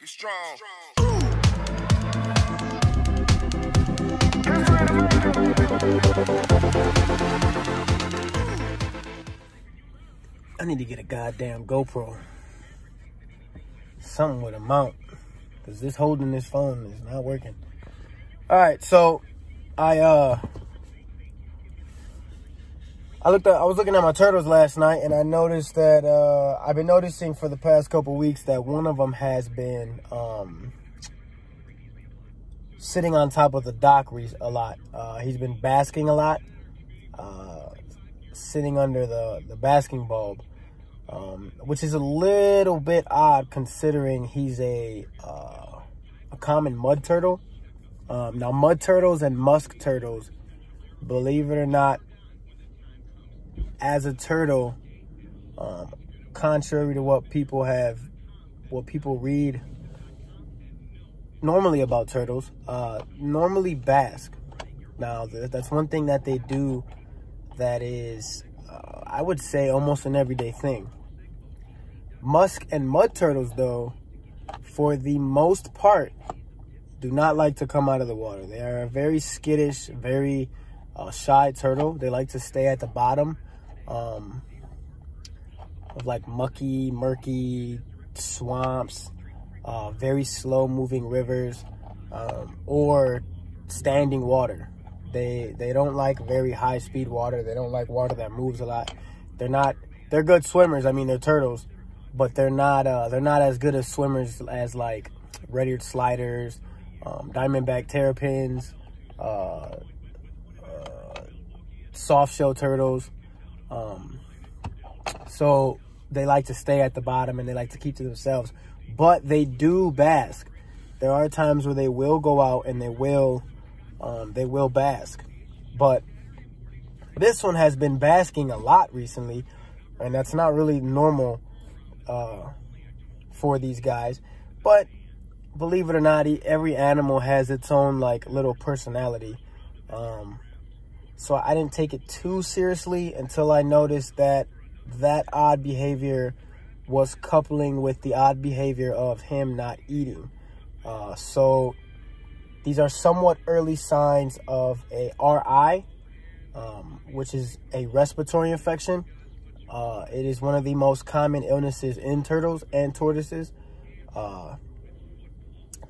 strong. I need to get a goddamn GoPro. Something with a mount. Because this holding this phone is not working. Alright, so I was looking at my turtles last night, and I noticed that I've been noticing for the past couple weeks that one of them has been sitting on top of the dock a lot. He's been basking a lot, sitting under the basking bulb, which is a little bit odd considering he's a common mud turtle. Now, mud turtles and musk turtles, believe it or not, as a turtle, contrary to what people read normally about turtles, normally bask. Now, that's one thing that they do that is, I would say, almost an everyday thing. Musk and mud turtles, though, for the most part, do not like to come out of the water. They are a very skittish, very shy turtle. They like to stay at the bottom of like mucky, murky swamps, very slow moving rivers, or standing water. They don't like very high speed water. They don't like water that moves a lot. They're good swimmers. I mean, they're turtles, but they're not as good as swimmers as like red-eared sliders, diamondback terrapins, soft-shell turtles. So they like to stay at the bottom and they like to keep to themselves, but they do bask. There are times where they will go out and they will bask, but this one has been basking a lot recently, and that's not really normal for these guys. But believe it or not, every animal has its own like little personality. So I didn't take it too seriously until I noticed that odd behavior was coupling with the odd behavior of him not eating. So these are somewhat early signs of a RI, which is a respiratory infection. It is one of the most common illnesses in turtles and tortoises.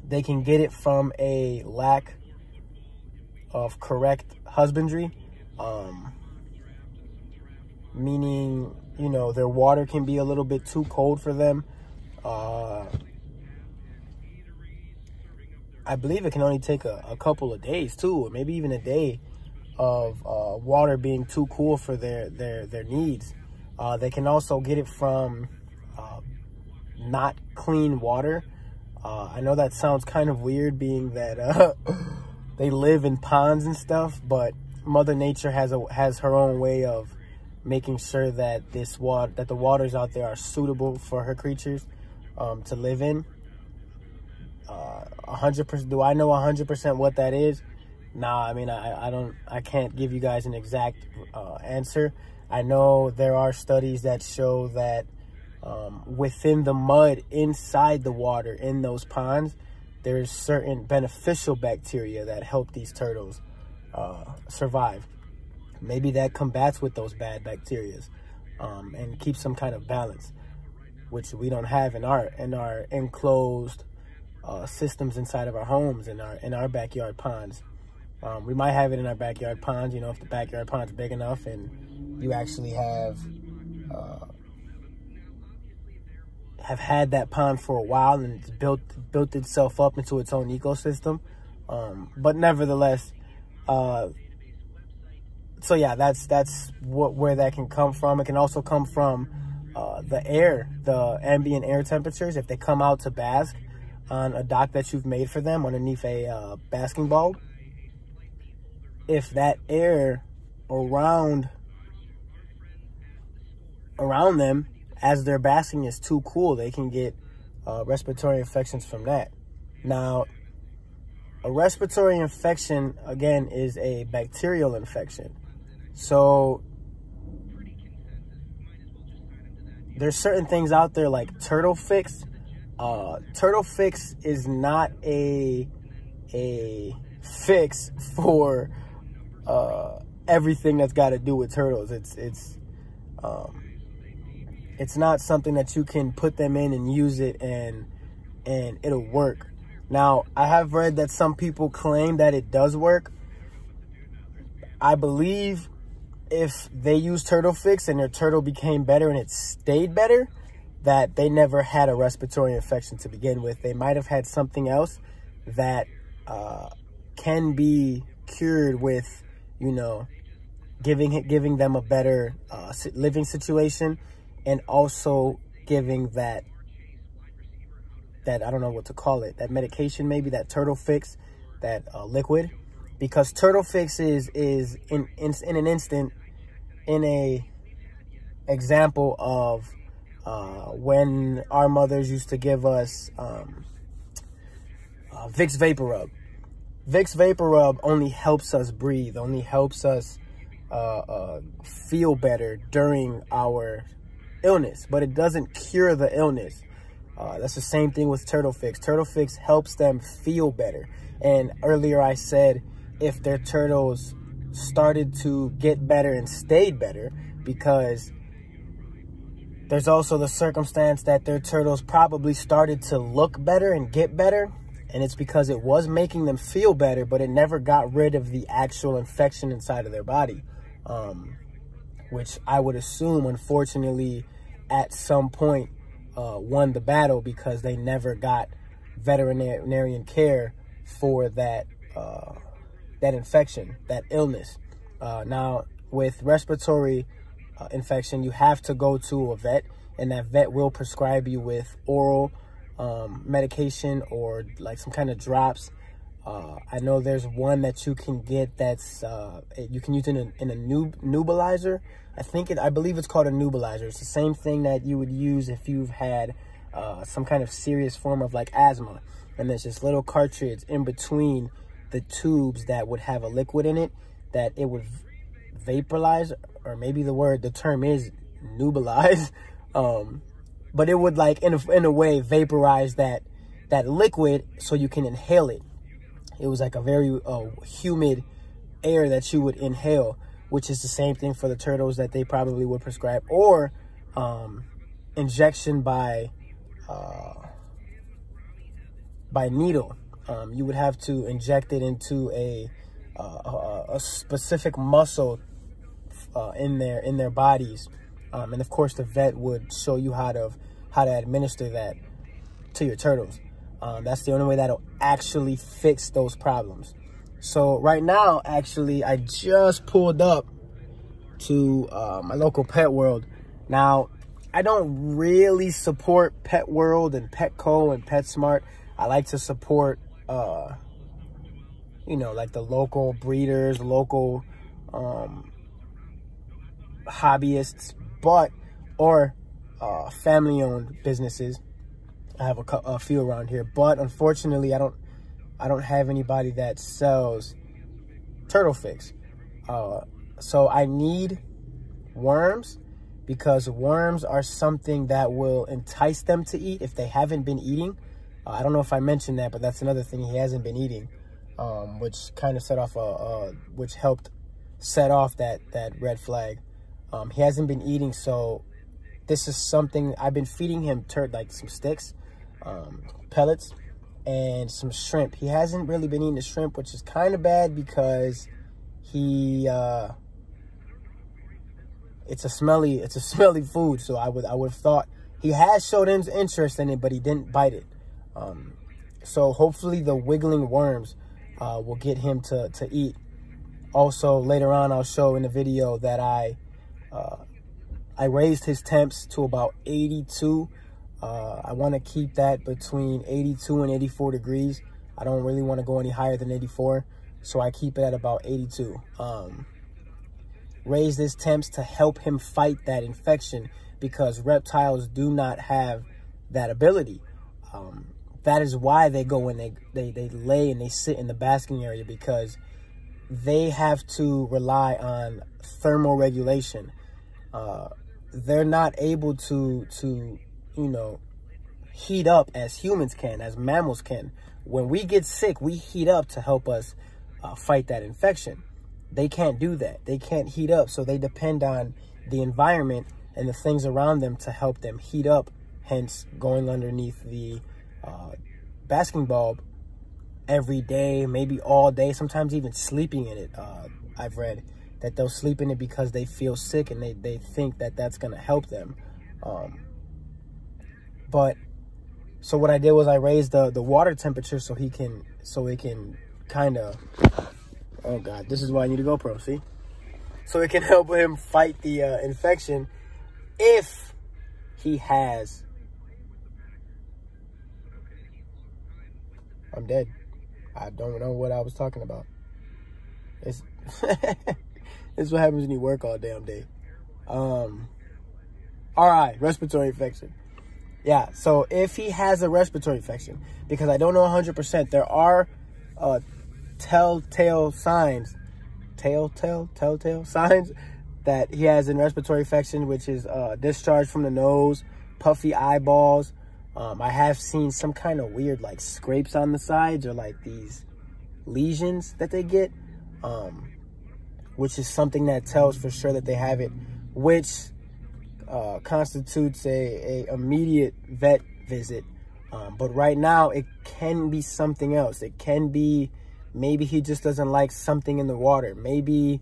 They can get it from a lack of correct husbandry, meaning, you know, their water can be a little bit too cold for them. I believe it can only take a couple of days too, or maybe even a day of water being too cool for their needs. They can also get it from not clean water. I know that sounds kind of weird, being that they live in ponds and stuff, but Mother Nature has her own way of making sure that the waters out there are suitable for her creatures to live in. 100%. Do I know 100% what that is? Nah, I mean, I can't give you guys an exact answer. I know there are studies that show that within the mud inside the water in those ponds, there's certain beneficial bacteria that help these turtles survive. Maybe that combats with those bad bacteria and keeps some kind of balance, which we don't have in our enclosed systems inside of our homes, in our backyard ponds. We might have it in our backyard ponds, you know, if the backyard pond's big enough and you actually have had that pond for a while and it's built itself up into its own ecosystem. But nevertheless, so yeah, that's where that can come from. It can also come from the ambient air temperatures. If they come out to bask on a dock that you've made for them underneath a basking bulb, if that air around them as they're basking is too cool, they can get respiratory infections from that. Now, a respiratory infection, again, is a bacterial infection. So there's certain things out there like Turtle Fix, Turtle Fix is not a fix for everything that's got to do with turtles. It's not something that you can put them in and use it and it'll work. Now, I have read that some people claim that it does work. I believe if they use Turtle Fix and their turtle became better and it stayed better, that they never had a respiratory infection to begin with. They might have had something else that can be cured with, you know, giving them a better living situation, and also giving that I don't know what to call it, that medication, maybe that Turtle Fix, that liquid, because Turtle Fix is in an instant in a example of when our mothers used to give us Vicks Vapor Rub. Vicks Vapor Rub only helps us breathe, only helps us feel better during our illness, but it doesn't cure the illness. That's the same thing with Turtle Fix. Turtle Fix helps them feel better. And earlier I said if their turtles started to get better and stayed better, because there's also the circumstance that their turtles probably started to look better and get better, and it's because it was making them feel better, but it never got rid of the actual infection inside of their body, which I would assume, unfortunately, at some point won the battle, because they never got veterinarian care for that that infection, that illness. Now, with respiratory infection, you have to go to a vet, and that vet will prescribe you with oral medication or like some kind of drops. I know there's one that you can get that's you can use in a nebulizer. I believe it's called a nebulizer. It's the same thing that you would use if you've had some kind of serious form of like asthma, and there's this little cartridge in between the tubes that would have a liquid in it that it would vaporize, or maybe the term is nebulize, but it would, like, in a way vaporize that liquid so you can inhale it. It was like a very humid air that you would inhale, which is the same thing for the turtles that they probably would prescribe, or injection by needle. You would have to inject it into a specific muscle in their bodies, and of course the vet would show you how to administer that to your turtles. That's the only way that'll actually fix those problems. So right now, actually, I just pulled up to my local Pet World. Now, I don't really support Pet World and Petco and PetSmart. I like to support you know, like the local breeders, local hobbyists, or family-owned businesses. I have a few around here, but unfortunately, I don't have anybody that sells Turtle Fix. So I need worms, because worms are something that will entice them to eat if they haven't been eating. I don't know if I mentioned that, but that's another thing, he hasn't been eating, which kind of set off which helped set off that red flag. He hasn't been eating, so this is something I've been feeding him, like some sticks, pellets, and some shrimp. He hasn't really been eating the shrimp, which is kind of bad, because it's a smelly food. So I would have thought he has showed interest in it, but he didn't bite it. So hopefully the wiggling worms will get him to eat. Also, later on, I'll show in the video that I raised his temps to about 82. I want to keep that between 82 and 84 degrees. I don't really want to go any higher than 84, so I keep it at about 82. Raise his temps to help him fight that infection, because reptiles do not have that ability. That is why they go and they lay and they sit in the basking area, because they have to rely on thermal regulation. They're not able to you know, heat up as humans can, as mammals can. When we get sick, we heat up to help us fight that infection. They can't do that. They can't heat up, so they depend on the environment and the things around them to help them heat up, hence going underneath the basking bulb every day, maybe all day, sometimes even sleeping in it. I've read that they'll sleep in it because they feel sick and they think that that's going to help them. So what I did was I raised the water temperature so it can kind of, oh God, this is why I need a GoPro, see? So it can help him fight the infection if he has, I'm dead. I don't know what I was talking about. It's this is what happens when you work all damn day. All right, respiratory infection. Yeah, so if he has a respiratory infection, because I don't know 100%, there are telltale signs that he has a respiratory infection, which is discharge from the nose, puffy eyeballs. I have seen some kind of weird like scrapes on the sides, or like these lesions that they get, which is something that tells for sure that they have it, which constitutes a immediate vet visit. But right now it can be something else. It can be maybe he just doesn't like something in the water. Maybe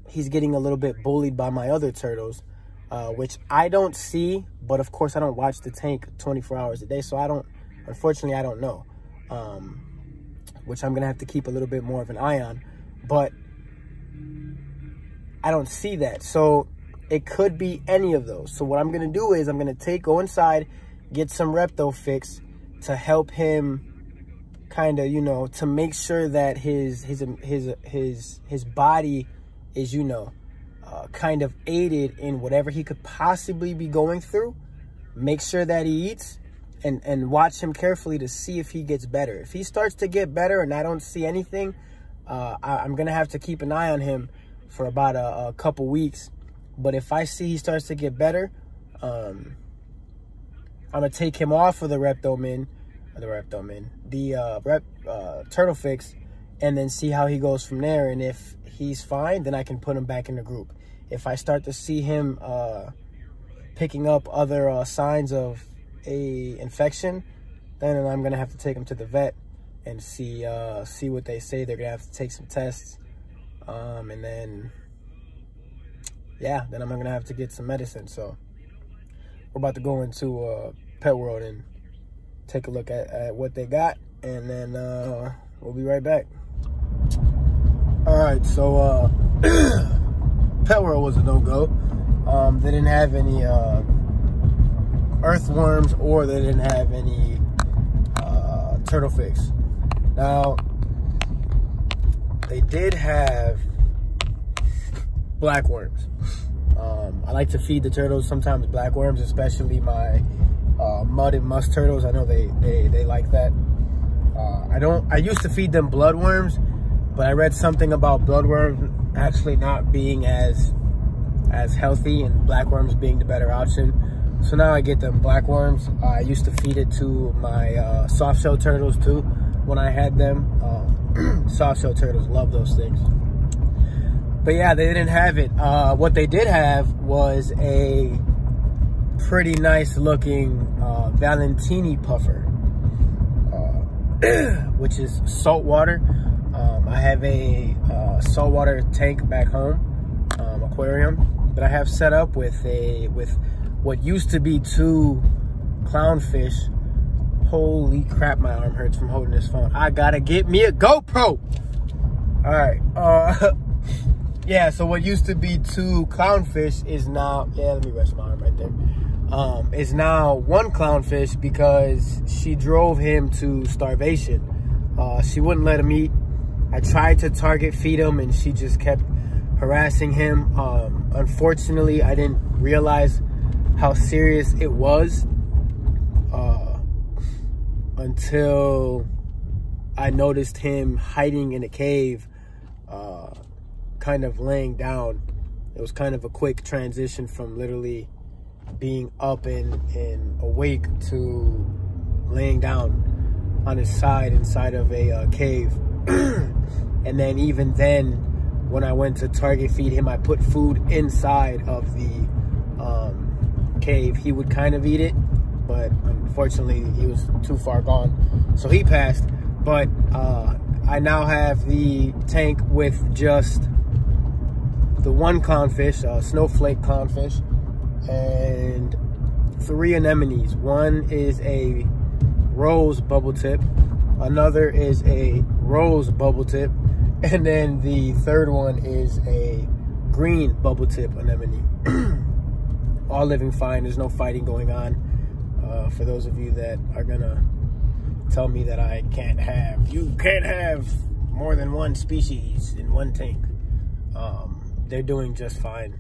he's getting a little bit bullied by my other turtles, which I don't see, but of course I don't watch the tank 24 hours a day, so unfortunately I don't know, which I'm gonna have to keep a little bit more of an eye on, but I don't see that. So it could be any of those. So what I'm gonna do is I'm gonna go inside, get some Repto Fix to help him kind of, you know, to make sure that his body is, you know, kind of aided in whatever he could possibly be going through. Make sure that he eats and watch him carefully to see if he gets better. If he starts to get better and I don't see anything, I'm gonna have to keep an eye on him for about a couple weeks. But if I see he starts to get better, I'm gonna take him off of the Turtle Fix, and then see how he goes from there. And if he's fine, then I can put him back in the group. If I start to see him picking up other signs of a infection, then I'm gonna have to take him to the vet and see what they say. They're gonna have to take some tests, and then yeah, then I'm gonna have to get some medicine. So we're about to go into Pet World and take a look at what they got, and then we'll be right back. All right, so Pet World was a no-go. They didn't have any earthworms, or they didn't have any Turtle Fix. Now, they did have blackworms. I like to feed the turtles sometimes blackworms, especially my mud and musk turtles. I know they like that. I used to feed them bloodworms, but I read something about bloodworms actually not being as healthy and blackworms being the better option. So now I get them blackworms. I used to feed it to my soft shell turtles too when I had them. Soft shell turtles love those things. But yeah, they didn't have it. What they did have was a pretty nice looking Valentini puffer, which is saltwater. I have a saltwater tank back home, aquarium, that I have set up with what used to be 2 clownfish. Holy crap, my arm hurts from holding this phone. I gotta get me a GoPro. All right. Yeah, so what used to be 2 clownfish is now, yeah, let me rest my arm right there. Is now 1 clownfish because she drove him to starvation. She wouldn't let him eat. I tried to target feed him and she just kept harassing him. Unfortunately, I didn't realize how serious it was until I noticed him hiding in a cave, kind of laying down. It was kind of a quick transition from literally being up and awake to laying down on his side inside of a cave. And then even then, when I went to target feed him, I put food inside of the cave. He would kind of eat it, but unfortunately he was too far gone, so he passed. But I now have the tank with just the one clownfish, snowflake clownfish, and 3 anemones. One is a rose bubble tip, another is a rose bubble tip, and then the third one is a green bubble tip anemone. All living fine. There's no fighting going on. For those of you that are gonna tell me that you can't have more than one species in one tank, they're doing just fine.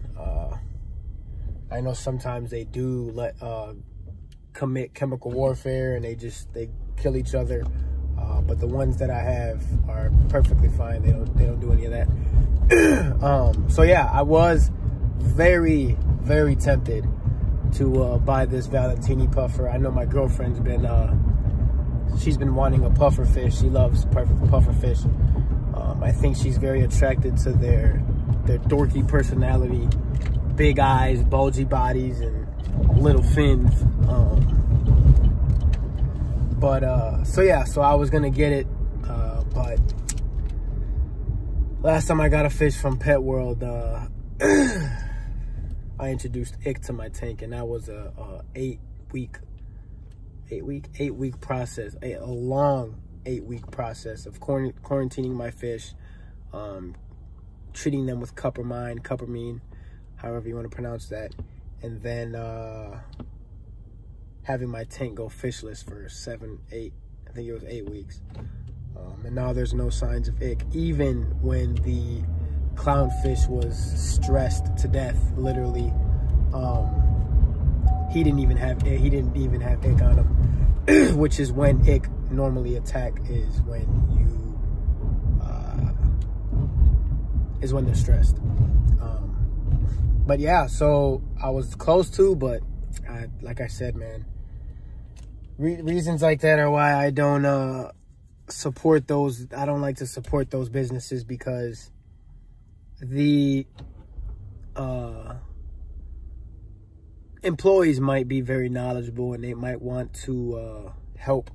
I know sometimes they do commit chemical warfare and they kill each other, but the ones that I have are perfectly fine. They don't do any of that. So yeah, I was very, very tempted to buy this Valentini puffer. I know my girlfriend's she's been wanting a puffer fish. She loves puffer fish. I think she's very attracted to their dorky personality, big eyes, bulgy bodies, and little fins. So I was gonna get it, but last time I got a fish from Pet World, I introduced ick to my tank, and that was a 8-week process, a long 8-week process of quarantining my fish, treating them with cuppermine, however you want to pronounce that, and then having my tank go fishless for 8 weeks. And now there's no signs of ick, even when the clownfish was stressed to death, literally. He didn't even have ick on him, which is when ick normally attack, is when they're stressed. But yeah, so I was close to, but like I said, man, reasons like that are why I don't support those. I don't like to support those businesses, because the employees might be very knowledgeable and they might want to help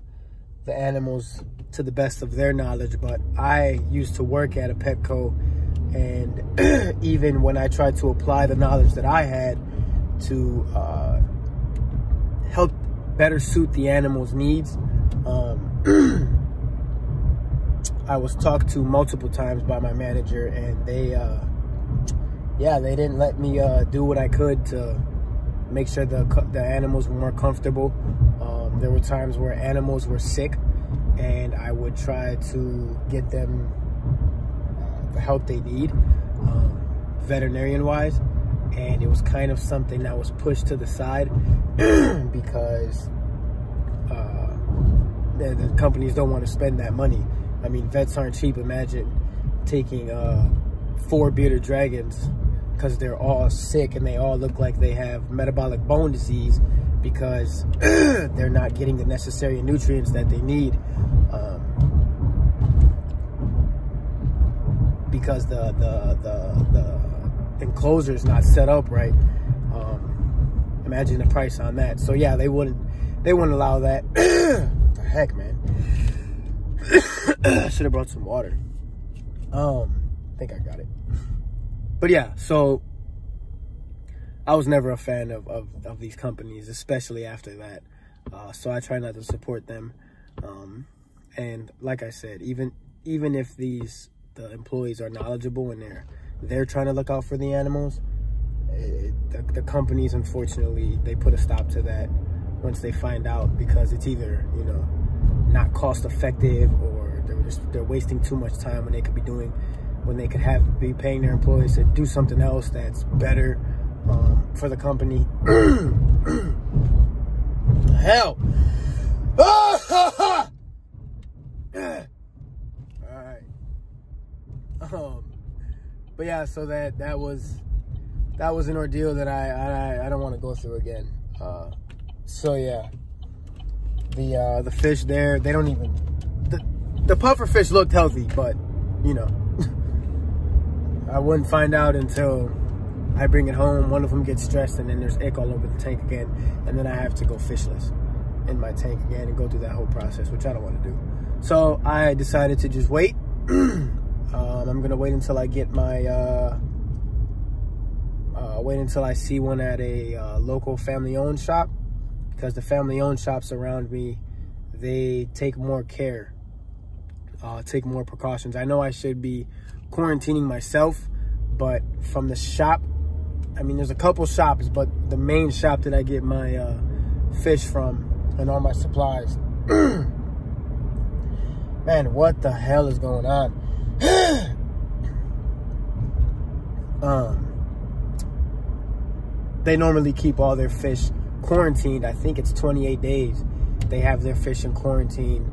the animals to the best of their knowledge. But I used to work at a Petco, and even when I tried to apply the knowledge that I had to help better suit the animals' needs, I was talked to multiple times by my manager, and they didn't let me do what I could to make sure the animals were more comfortable. There were times where animals were sick, and I would try to get them the help they need, veterinarian-wise, and it was kind of something that was pushed to the side because the companies don't want to spend that money. I mean, vets aren't cheap. Imagine taking 4 bearded dragons, because they're all sick and they all look like they have metabolic bone disease because they're not getting the necessary nutrients that they need, because the enclosure is not set up right. Imagine the price on that. So yeah, they wouldn't allow that. What the heck, man? I should have brought some water. I think I got it. But yeah, so I was never a fan of these companies, especially after that. So I try not to support them. And like I said, even if the employees are knowledgeable and they're trying to look out for the animals, the companies, unfortunately, they put a stop to that once they find out, because it's either, you know, not cost effective, or they're wasting too much time when they could be paying their employees to do something else that's better for the company. Hell. All right. But yeah, so that was that was an ordeal that I don't want to go through again. So yeah, the fish there, they don't even, the puffer fish looked healthy, but you know, I wouldn't find out until I bring it home. One of them gets stressed, and then there's ick all over the tank again, and then I have to go fishless in my tank again and go through that whole process, which I don't want to do. So I decided to just wait. I'm gonna wait until I get my wait until I see one at a local family-owned shop, because the family-owned shops around me, they take more care, take more precautions. I know I should be quarantining myself, but from the shop, I mean, there's a couple shops, but the main shop that I get my fish from and all my supplies, man, what the hell is going on? They normally keep all their fish quarantined. I think it's 28 days. They have their fish in quarantine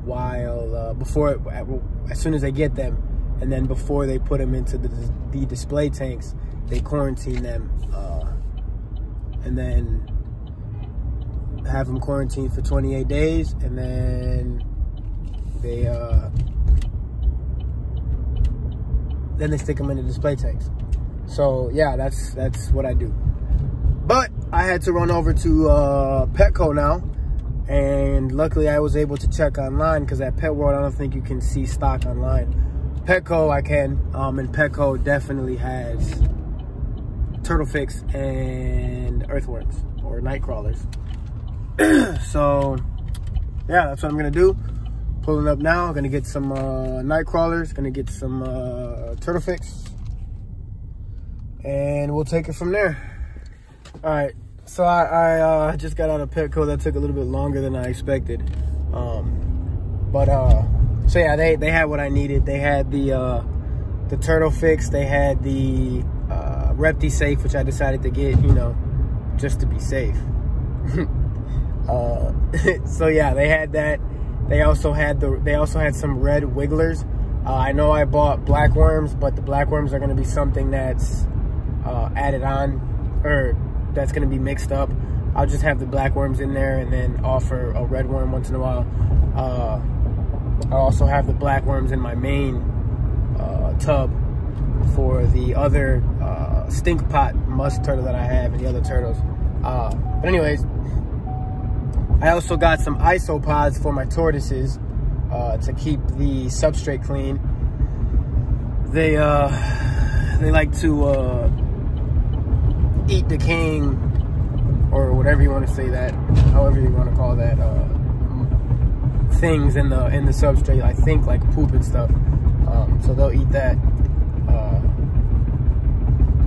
while before, as soon as they get them, and then before they put them into the display tanks, they quarantine them, and then have them quarantined for 28 days, and then they stick them in the display tanks. So yeah, that's what I do. But I had to run over to Petco now, and luckily I was able to check online, because at Pet World I don't think you can see stock online. Petco I can, and Petco definitely has turtle fix and earthworms or night crawlers. So yeah, that's what I'm gonna do. Pulling up now, gonna get some night crawlers, gonna get some turtle fix, and we'll take it from there. All right, so I just got out of Petco. That took a little bit longer than I expected, so yeah, they had what I needed. They had the turtle fix, they had the ReptiSafe, which I decided to get, you know, just to be safe. So yeah, they had that. They also had some red wigglers. I know I bought black worms, but the black worms are going to be something that's added on, or that's going to be mixed up. I'll just have the black worms in there and then offer a red worm once in a while. I also have the black worms in my main tub for the other stink pot musk turtle that I have and the other turtles. But anyways, I also got some isopods for my tortoises to keep the substrate clean. They like to eat decaying, or whatever you want to say that, however you want to call that, things in the substrate. I think like poop and stuff. So they'll eat that.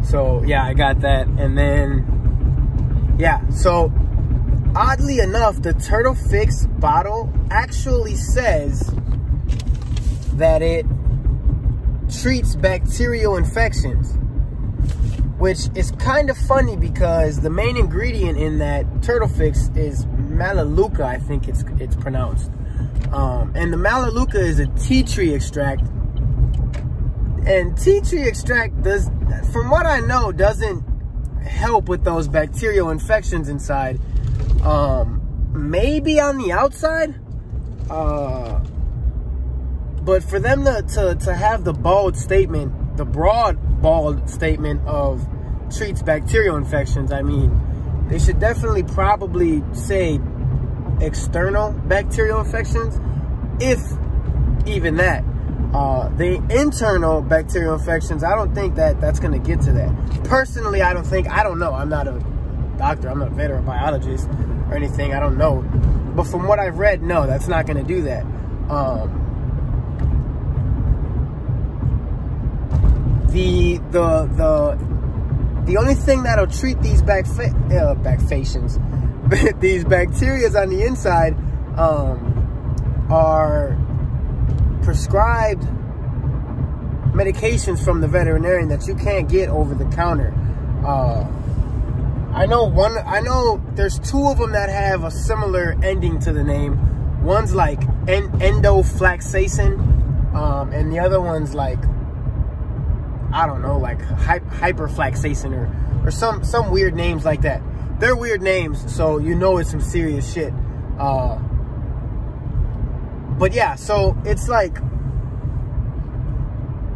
So yeah, I got that, and then yeah. So oddly enough, the Turtle Fix bottle actually says that it treats bacterial infections, which is kind of funny because the main ingredient in that Turtle Fix is Melaleuca, I think it's pronounced. And the Melaleuca is a tea tree extract. And tea tree extract does, from what I know, doesn't help with those bacterial infections inside. Maybe on the outside. But for them to have the bold statement, the broad, bald statement of treats bacterial infections, I mean, they should definitely probably say external bacterial infections, if even that. The internal bacterial infections, I don't think that's going to get to that. Personally, I don't know. I'm not a doctor. I'm not a vet or a biologist or anything. I don't know. But from what I've read, no, that's not going to do that. The only thing that'll treat these bacterias on the inside are prescribed medications from the veterinarian that you can't get over the counter. I know there's two of them that have a similar ending to the name. One's like endoflaxacin, and the other one's like I don't know, like hyperflaxation or some weird names like that. They're weird names, so you know it's some serious shit. But yeah, so it's like,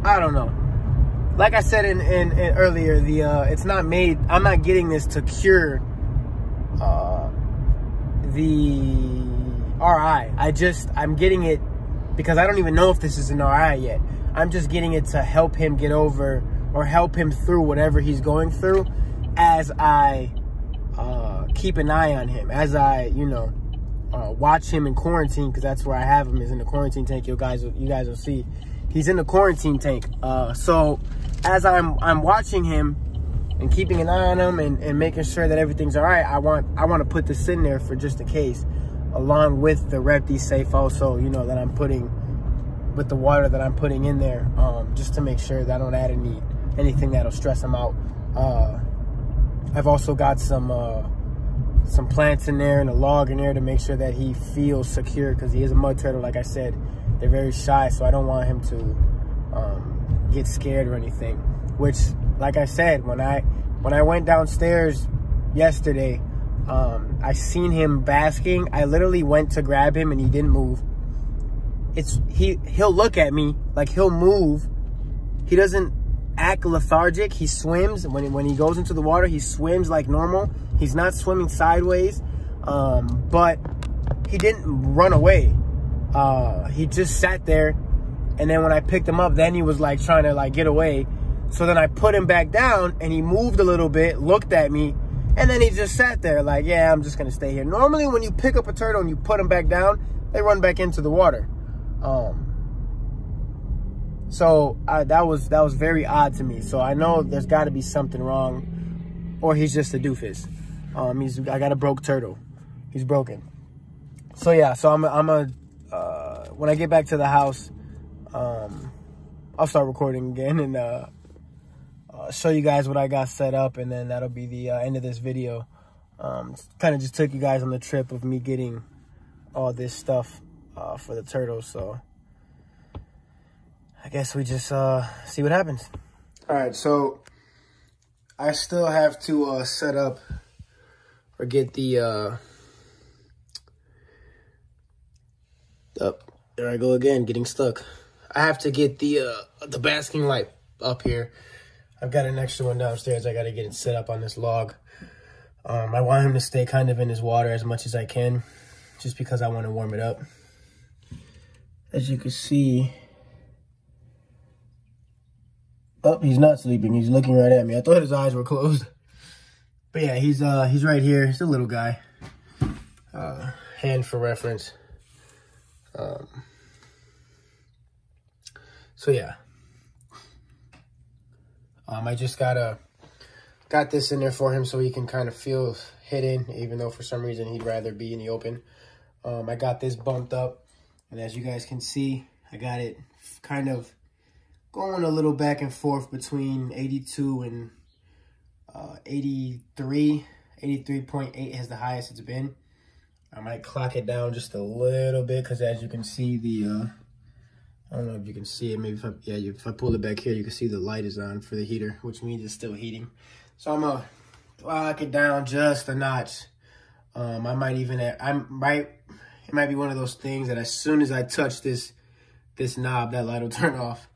I don't know. Like I said in earlier, it's not made. I'm not getting this to cure the RI. I'm getting it because I don't even know if this is an RI yet. I'm just getting it to help him get over or help him through whatever he's going through, as I keep an eye on him, as I, you know, watch him in quarantine, because that's where I have him, is in the quarantine tank. You guys will see he's in the quarantine tank. So as I'm watching him and keeping an eye on him and making sure that everything's all right, I want to put this in there for just in case, along with the Repti Safe also, you know, that I'm putting with the water that I'm putting in there, just to make sure that I don't add anything that'll stress him out. I've also got some plants in there and a log in there to make sure that he feels secure, because he is a mud turtle. Like I said, they're very shy, so I don't want him to get scared or anything. Which, like I said, when I went downstairs yesterday, I seen him basking. I literally went to grab him and he didn't move. He'll look at me, like he'll move. He doesn't act lethargic. He swims when he goes into the water. He swims like normal. He's not swimming sideways, but he didn't run away. He just sat there, and then when I picked him up, then he was like trying to like get away. So then I put him back down, and he moved a little bit, looked at me, and then he just sat there like, yeah, I'm just gonna stay here. Normally when you pick up a turtle and you put him back down, they run back into the water. So that was very odd to me. So I know there's got to be something wrong, or he's just a doofus. I got a broke turtle. He's broken. So yeah. So I'm when I get back to the house, I'll start recording again and show you guys what I got set up, and then that'll be the end of this video. Kind of just took you guys on the trip of me getting all this stuff for the turtles. So I guess we just see what happens. All right, so I still have to set up or get the there I go again, getting stuck. I have to get the basking light up here. I've got an extra one downstairs. I got to get it set up on this log. I want him to stay kind of in his water as much as I can, just because I want to warm it up. As you can see, oh, he's not sleeping. He's looking right at me. I thought his eyes were closed. But yeah, he's right here. He's a little guy. Hand for reference. So yeah. I just got this in there for him so he can kind of feel hidden, even though for some reason he'd rather be in the open. I got this bumped up, and as you guys can see, I got it kind of going a little back and forth between 82 and 83. 83.8 is the highest it's been. I might clock it down just a little bit, because as you can see, the I don't know if you can see it. Maybe if I pull it back here, you can see the light is on for the heater, which means it's still heating. So I'm gonna clock it down just a notch. I might even it might be one of those things that as soon as I touch this knob, that light will turn off.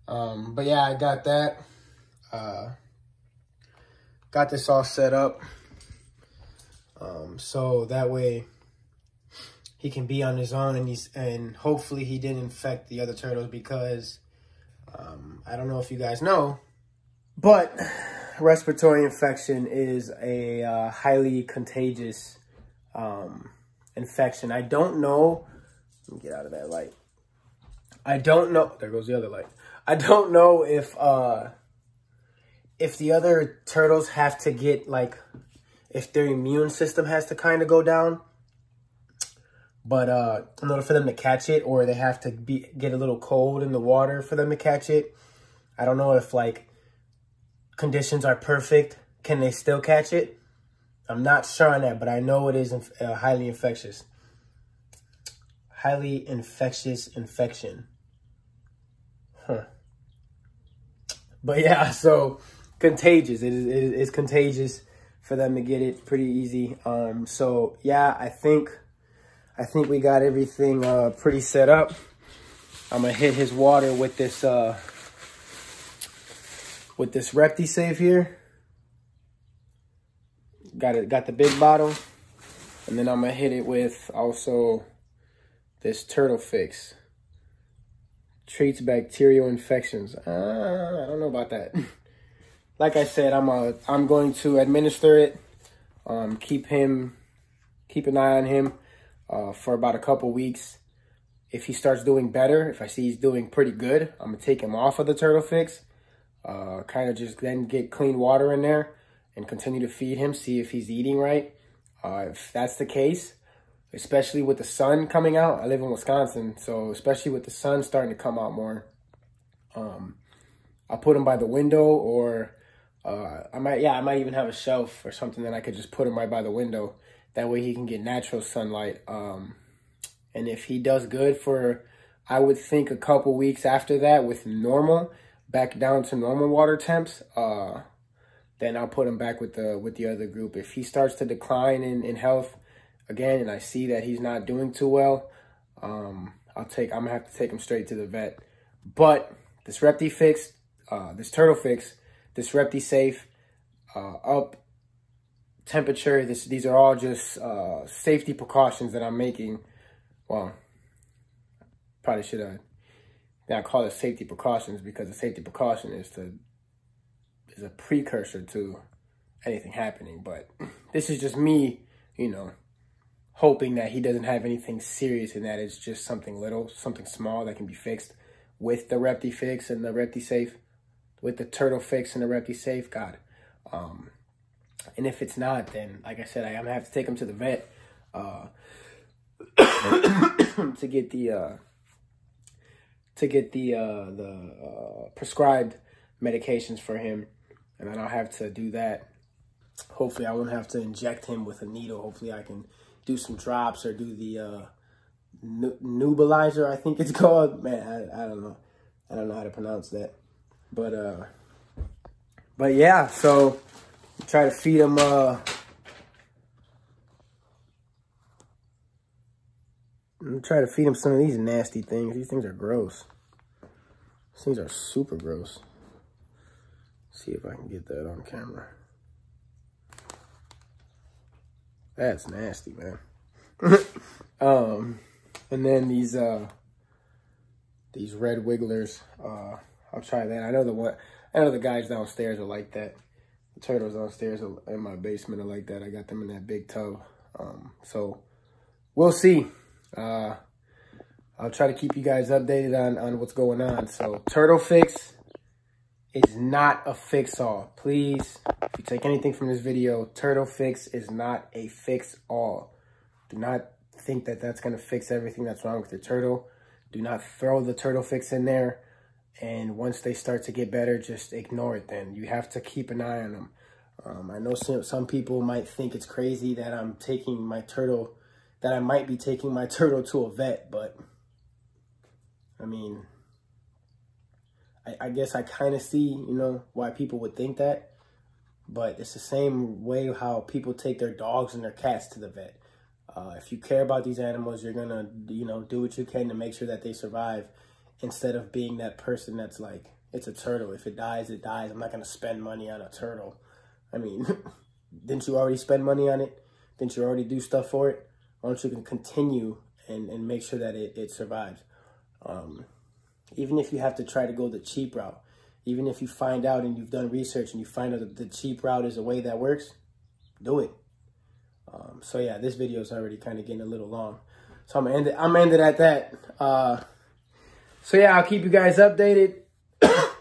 But yeah, I got that. Got this all set up. So that way he can be on his own, and hopefully he didn't infect the other turtles, because I don't know if you guys know, but respiratory infection is a highly contagious infection. I don't know. Let me get out of that light. I don't know. There goes the other light. I don't know if the other turtles have to get, like, if their immune system has to kind of go down. But in order for them to catch it, or they have to get a little cold in the water for them to catch it. I don't know if, like, conditions are perfect. Can they still catch it? I'm not sure on that, but I know it is highly infectious. Highly infectious infection. Huh. But yeah, so contagious. It is contagious for them to get it pretty easy. So yeah, I think we got everything pretty set up. I'm gonna hit his water with this ReptiSafe here. Got the big bottle, and then I'm gonna hit it with also this Turtle Fix. Treats bacterial infections. I don't know about that. Like I said, I'm going to administer it. Keep an eye on him for about a couple weeks. If he starts doing better, if I see he's doing pretty good, I'm gonna take him off of the Turtle Fix. Kind of just then get clean water in there and continue to feed him, see if he's eating right. If that's the case, especially with the sun coming out, I live in Wisconsin, so especially with the sun starting to come out more, I'll put him by the window, or I might even have a shelf or something that I could just put him right by the window. That way he can get natural sunlight. And if he does good for, I would think, a couple weeks after that with normal, back down to normal water temps, then I'll put him back with the other group. If he starts to decline in health again, and I see that he's not doing too well, I'm gonna have to take him straight to the vet. But this ReptiFix, this Turtle Fix, this ReptiSafe, up temperature, these are all just safety precautions that I'm making. Well, probably should have not call it safety precautions, because the safety precaution is a precursor to anything happening. But this is just me, you know, hoping that he doesn't have anything serious, and that it's just something little, something small that can be fixed with the ReptiFix and the ReptiSafe, with the Turtle Fix and the ReptiSafe. God. And if it's not, then like I said, I'm gonna have to take him to the vet to get the prescribed medications for him, and then I'll have to do that. Hopefully I won't have to inject him with a needle. Hopefully I can do some drops or do the nebulizer, I think it's called. Man, I don't know. I don't know how to pronounce that. But yeah, so try to feed him try to feed him some of these nasty things. These things are gross. These things are super gross. See if I can get that on camera. That's nasty, man. And then these red wigglers. I'll try that. I know the guys downstairs are like that. The turtles downstairs in my basement are like that. I got them in that big tub. So we'll see. I'll try to keep you guys updated on what's going on. So Turtle Fix is not a fix-all. Please, if you take anything from this video, Turtle Fix is not a fix-all. Do not think that that's going to fix everything that's wrong with your turtle. Do not throw the Turtle Fix in there, and once they start to get better, just ignore it then. You have to keep an eye on them. I know some people might think it's crazy that I might be taking my turtle to a vet, but I mean, I guess I kind of see, you know, why people would think that, but it's the same way how people take their dogs and their cats to the vet. If you care about these animals, you're gonna, you know, do what you can to make sure that they survive, instead of being that person that's like, it's a turtle. If it dies, it dies. I'm not gonna spend money on a turtle. I mean, didn't you already spend money on it? Didn't you already do stuff for it? Why don't you continue and make sure that it survives? Even if you have to try to go the cheap route, even if you find out and you've done research and you find out that the cheap route is a way that works, do it. So yeah, this video is already kind of getting a little long, so I'm gonna end it at that. So yeah, I'll keep you guys updated. I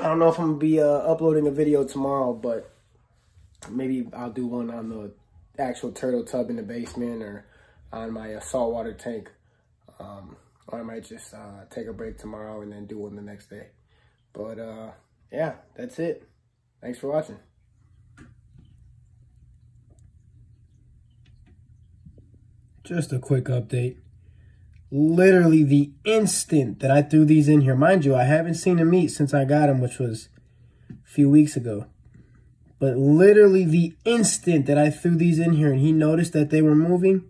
don't know if I'm gonna be uploading a video tomorrow, but maybe I'll do one on the actual turtle tub in the basement, or on my saltwater tank. Or I might just take a break tomorrow and then do one the next day. But yeah, that's it. Thanks for watching. Just a quick update. literally the instant that I threw these in here. Mind you, I haven't seen him eat since I got him, which was a few weeks ago. But literally the instant that I threw these in here and he noticed that they were moving,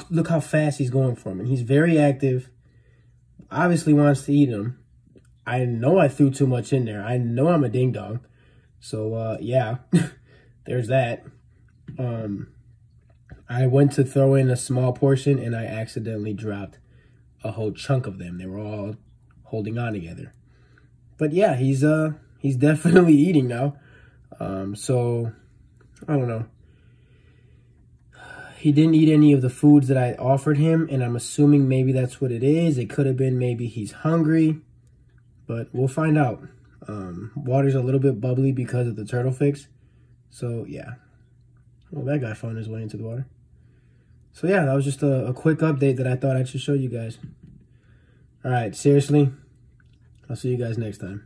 look how fast he's going for them. And he's very active, obviously wants to eat them. I know I threw too much in there. I know I'm a ding dong. So, yeah, there's that. I went to throw in a small portion and I accidentally dropped a whole chunk of them. They were all holding on together. But yeah, he's definitely eating now. So I don't know. He didn't eat any of the foods that I offered him, and I'm assuming maybe that's what it is. It could have been maybe he's hungry, but we'll find out. Water's a little bit bubbly because of the turtle fix. So yeah. Well, that guy found his way into the water. So yeah, that was just a quick update that I thought I should show you guys. All right, seriously, I'll see you guys next time.